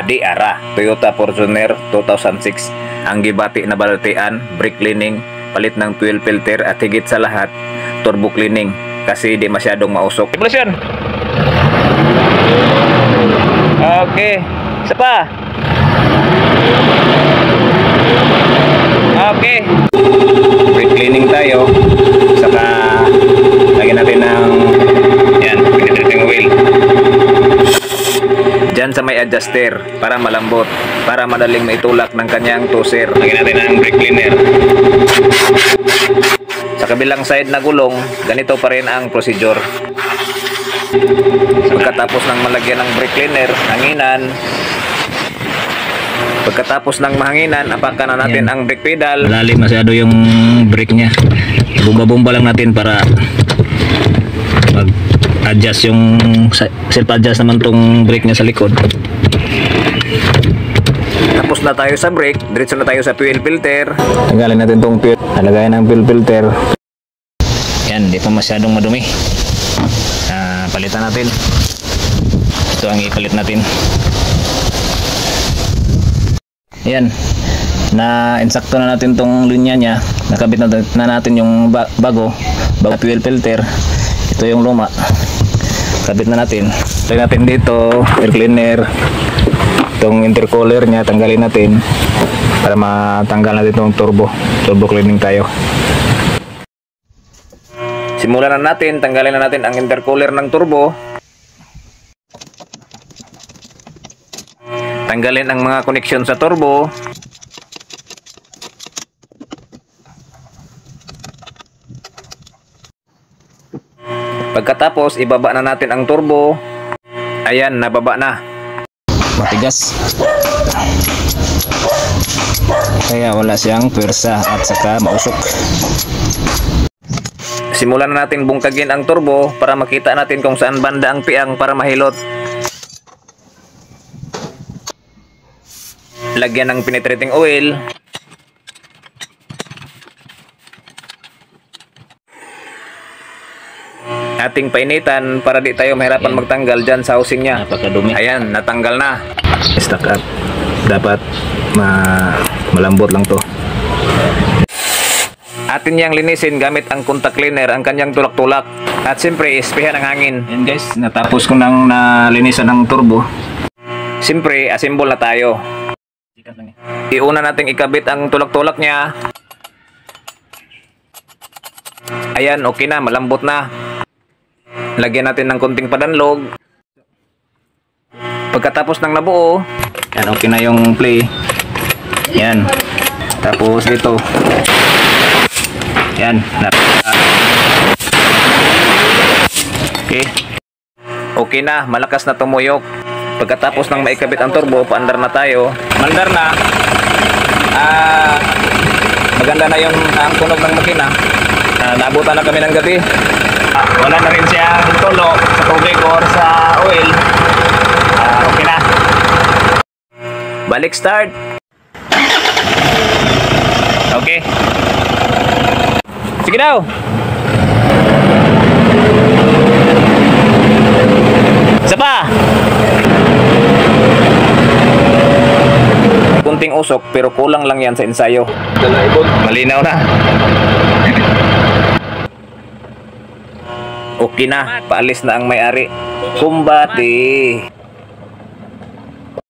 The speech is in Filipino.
Adi Ara, Toyota Fortuner 2006. Ang gibati na balatian, brake cleaning, palit ng fuel filter at higit sa lahat, turbo cleaning kasi di masyadong mausok. Revolution. Okay, isa pa. Okay. Brake cleaning tayo. Saka lagyan natin ng yan, pinitreating wheel. Diyan sa may adjuster para malambot, para madaling maitulak ng kanyang toser. Lagyan natin ng brake cleaner. Sa kabilang side na gulong, ganito pa rin ang procedure. Pagkatapos ng malagyan ng brake cleaner, hanginan. Pagkatapos ng mahanginan, apakan na natin ang brake pedal. Malalim masyado yung brake niya. Bumba-bumba lang natin para mag-adjust yung self-adjust naman tong brake niya sa likod. Tapos na tayo sa brake, diretso na tayo sa fuel filter. Tanggalin natin tong fuel. Halagayan ng fuel filter. Yan, di pa masyadong madumi. Palitan natin. Ito ang ipalit natin. Yan, na insakto na natin tong linya niya. Nakabit na natin yung bago fuel filter. Ito yung luma. Kabit na natin. Try natin dito, air cleaner. Itong intercooler niya, tanggalin natin para matanggal natin itong turbo cleaning tayo. Simulan na natin, tanggalin na natin ang intercooler ng turbo. Tanggalin ang mga connection sa turbo. Pagkatapos, ibaba na natin ang turbo. Ayan, nababa na. Matigas. Kaya wala siyang pwersa at saka mausok. Simulan na natin bungkagin ang turbo para makita natin kung saan banda ang piang para mahilot. Lagyan ng penetrating oil. Ating painitan para di tayo mahirapan magtanggal dyan sa housing niya. Napakadumi. Ayan, natanggal na. Stack up. Dapat malambot lang to. Atin yang linisin gamit ang contact cleaner ang kanyang tulak-tulak. At siyempre, ispihan ang hangin. Yan guys, natapos ko nang nalinisan ng turbo. Siyempre, assemble na tayo. Iuna nating ikabit ang tulak-tulak niya. Ayan, okay na, malambot na. Lagyan natin ng konting padanlog. Pagkatapos ng nabuo, yan, okay na yung play. Yan. Tapos dito. Yan. Okay. Okay na, malakas na tumuyok. Pagkatapos ng maikabit ang turbo, paandar na tayo. Mandar na. Maganda na yung ang tunog ng makina. Naabutan na kami ng gabi. Wala na rin siyang tulo sa tubig or sa oil. Okay na. Balik start. Okay. Sige daw. Isa pa. Kunting usok pero kulang lang yan sa ensayo. Malinaw na. Okay na, paalis na ang may-ari. Kumbati.